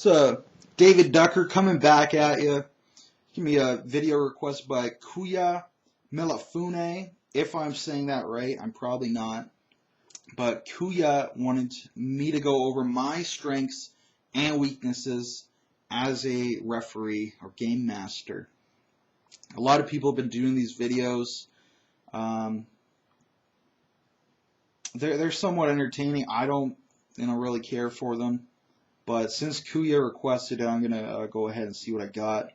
It's David Ducker coming back at you. Give me a video request by Kuya Milafune. If I'm saying that right, I'm probably not. But Kuya wanted me to go over my strengths and weaknesses as a referee or game master. A lot of people have been doing these videos. They're somewhat entertaining. I don't really care for them. But since Kuya requested it, I'm going to go ahead and see what I got.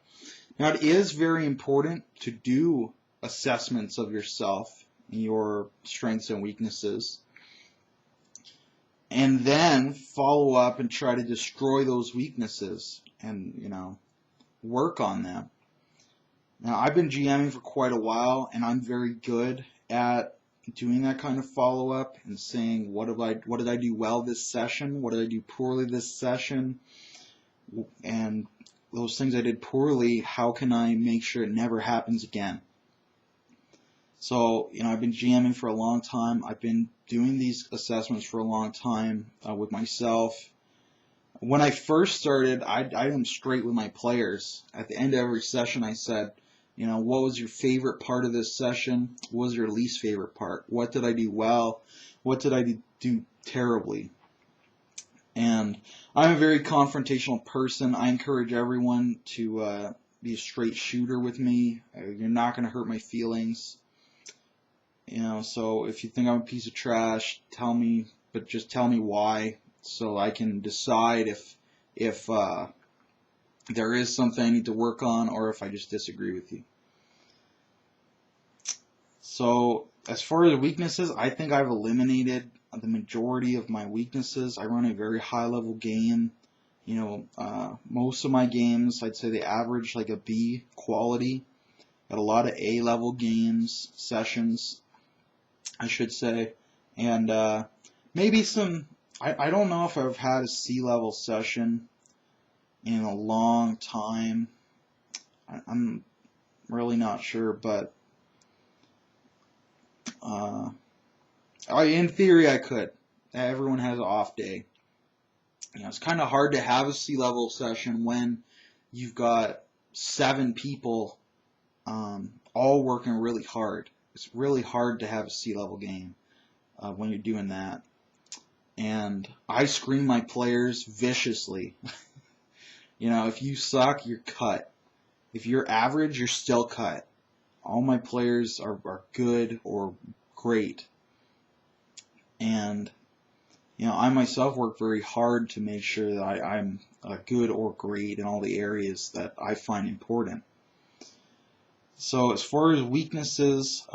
Now, it is very important to do assessments of yourself and your strengths and weaknesses, and then follow up and try to destroy those weaknesses and, work on them. Now, I've been GMing for quite a while, and I'm very good at doing that kind of follow-up and saying, what did I do well this session? What did I do poorly this session? And those things I did poorly, how can I make sure it never happens again? So, I've been GMing for a long time. I've been doing these assessments for a long time with myself. When I first started, I am straight with my players. At the end of every session, I said, what was your favorite part of this session? What was your least favorite part? What did I do well? What did I do terribly? And I'm a very confrontational person. I encourage everyone to be a straight shooter with me. You're not going to hurt my feelings. So if you think I'm a piece of trash, tell me, but just tell me why, so I can decide if there is something I need to work on, or if I just disagree with you. So as far as weaknesses, I think I've eliminated the majority of my weaknesses. I run a very high level game. Most of my games, I'd say they average like a B quality. Got a lot of A level games, sessions, I should say. And maybe some, I don't know if I've had a C level session in a long time. I'm really not sure, but in theory I could. Everyone has an off day. It's kind of hard to have a C level session when you've got 7 people all working really hard. It's really hard to have a C level game when you're doing that. And I screen my players viciously. If you suck, you're cut. If you're average, you're still cut. All my players are good or great. And, I myself work very hard to make sure that I'm good or great in all the areas that I find important. So as far as weaknesses,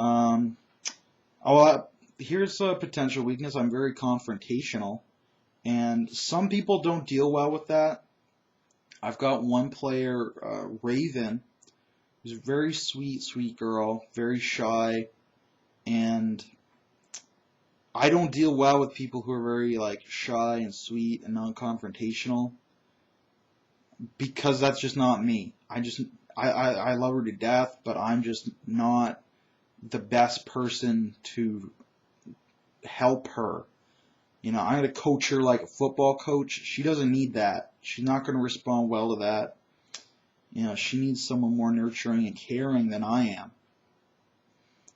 here's a potential weakness. I'm very confrontational. And some people don't deal well with that. I've got one player, Raven, who's a very sweet girl, very shy, and I don't deal well with people who are very shy and sweet and non-confrontational, because that's just not me. I love her to death, but I'm just not the best person to help her. I'm going to coach her like a football coach. She doesn't need that. She's not going to respond well to that. She needs someone more nurturing and caring than I am.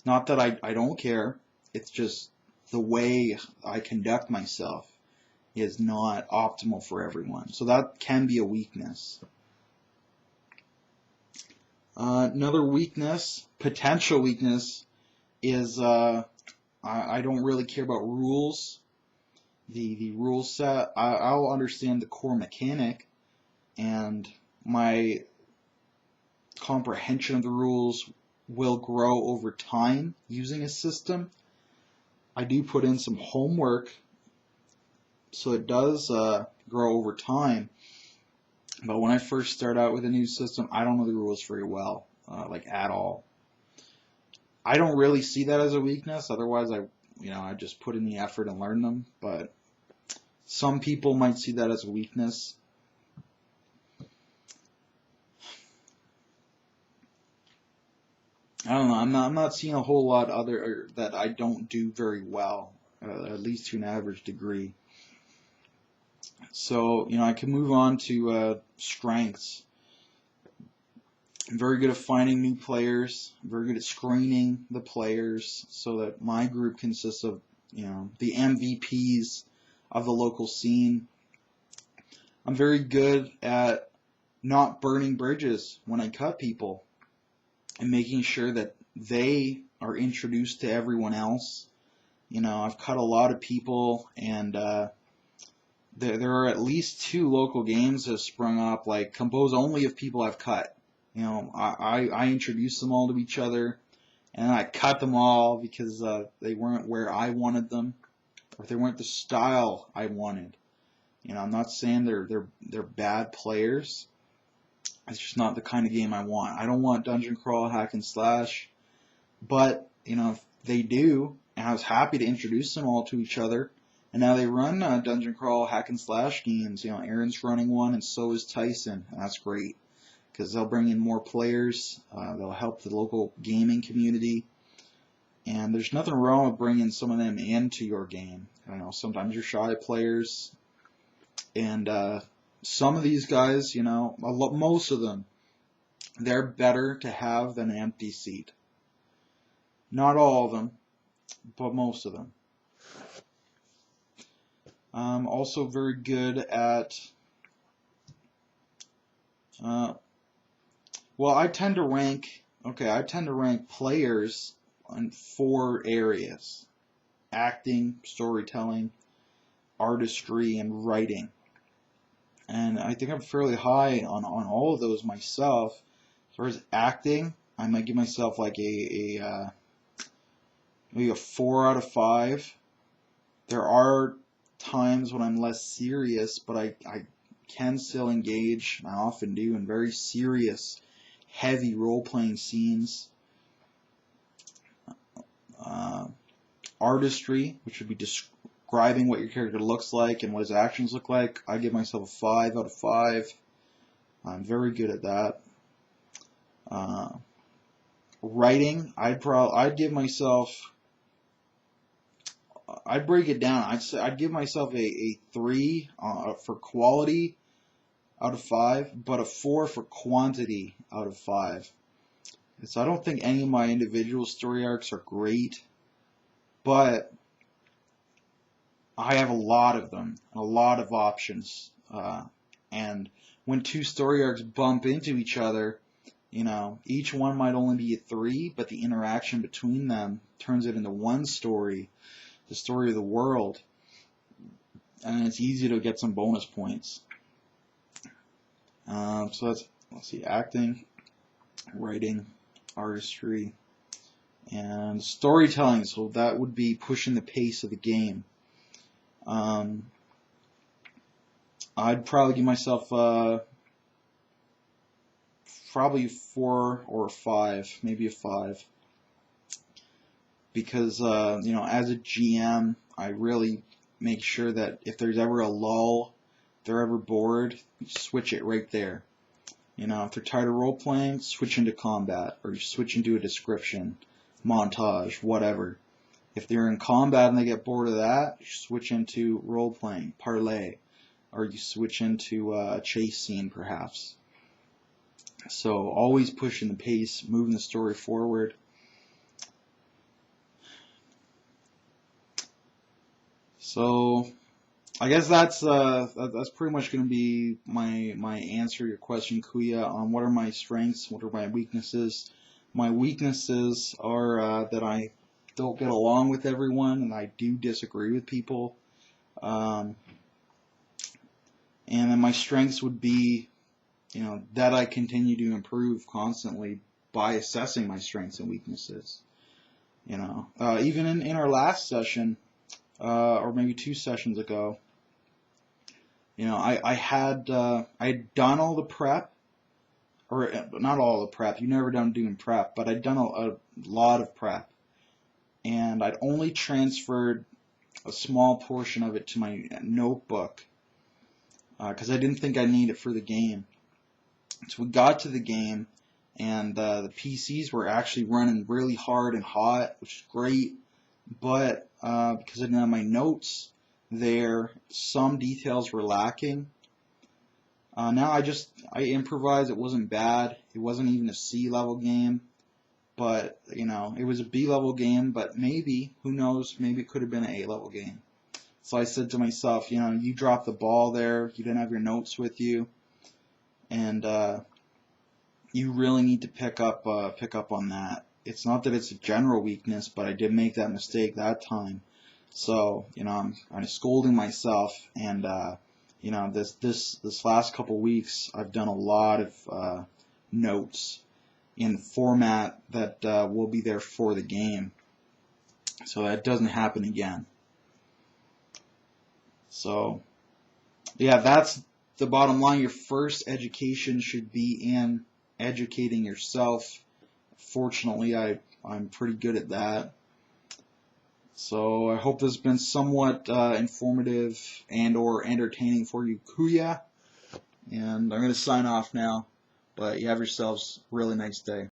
Not that I don't care. It's just the way I conduct myself is not optimal for everyone. So that can be a weakness. Another weakness, potential weakness, is I don't really care about rules. The rule set, I'll understand the core mechanic, and my comprehension of the rules will grow over time using a system. I do put in some homework, so it does grow over time. But when I first start out with a new system, I don't know the rules very well, at all. I don't really see that as a weakness. Otherwise, I just put in the effort and learn them. But some people might see that as a weakness. I don't know. I'm not seeing a whole lot other that I don't do very well, at least to an average degree. So, I can move on to strengths. I'm very good at finding new players. I'm very good at screening the players so that my group consists of, the MVPs of the local scene. I'm very good at not burning bridges when I cut people and making sure that they are introduced to everyone else. I've cut a lot of people, and there are at least 2 local games that have sprung up, like composed only of people I've cut. I introduced them all to each other, and I cut them all because they weren't where I wanted them, or they weren't the style I wanted. I'm not saying they're bad players. It's just not the kind of game I want. I don't want dungeon crawl, hack and slash, but if they do, and I was happy to introduce them all to each other. And now they run dungeon crawl, hack and slash games. Aaron's running one, and so is Tyson, and that's great because they'll bring in more players. They'll help the local gaming community, and there's nothing wrong with bringing some of them into your game. Sometimes you're shy players, and some of these guys, most of them, they're better to have than an empty seat. Not all of them, but most of them. Also very good at, I tend to rank players in 4 areas: acting, storytelling, artistry, and writing. And I think I'm fairly high on all of those myself. As far as acting, I might give myself like maybe a 4 out of 5. There are times when I'm less serious, but I can still engage, I often do, in very serious, heavy role-playing scenes. Artistry, which would be describing what your character looks like and what his actions look like, I give myself a 5 out of 5. I'm very good at that. Writing, I'd give myself, I'd break it down. I'd give myself a 3 for quality out of 5, but a 4 for quantity out of 5. So I don't think any of my individual story arcs are great, but I have a lot of them, a lot of options. And when 2 story arcs bump into each other, each one might only be a 3, but the interaction between them turns it into one story, the story of the world, and it's easy to get some bonus points. So let's see, acting, writing, artistry, and storytelling. So that would be pushing the pace of the game. I'd probably give myself probably 4 or 5, maybe a 5, because as a GM, I really make sure that if there's ever a lull, if they're ever bored, you switch it right there. If they're tired of role playing, switch into combat, or you switch into a description, montage, whatever. If they're in combat and they get bored of that, you switch into role playing, parlay, or you switch into a chase scene perhaps. So always pushing the pace, moving the story forward. So I guess that's pretty much going to be my answer to your question, Kuya, on what are my strengths, what are my weaknesses. My weaknesses are that I don't get along with everyone, and I do disagree with people. And then my strengths would be, that I continue to improve constantly by assessing my strengths and weaknesses. Even in our last session, or maybe 2 sessions ago, I had done all the prep, or not all the prep. You're never done doing prep, but I'd done a lot of prep, and I'd only transferred a small portion of it to my notebook because I didn't think I need it for the game. So we got to the game, and the PCs were actually running really hard and hot, which is great, but because I didn't have my notes, there. Some details were lacking. Now I improvised. It wasn't bad. It wasn't even a C level game, but it was a B level game. But maybe, who knows? Maybe it could have been an A level game. So I said to myself, you dropped the ball there. You didn't have your notes with you, and you really need to pick up on that. It's not that it's a general weakness, but I did make that mistake that time. So I'm kind of scolding myself, and this last couple weeks I've done a lot of notes in format that will be there for the game, so that doesn't happen again. So yeah, that's the bottom line. Your first education should be in educating yourself. Fortunately, I'm pretty good at that. So I hope this has been somewhat informative and or entertaining for you, Kuya. And I'm going to sign off now. But you have yourselves a really nice day.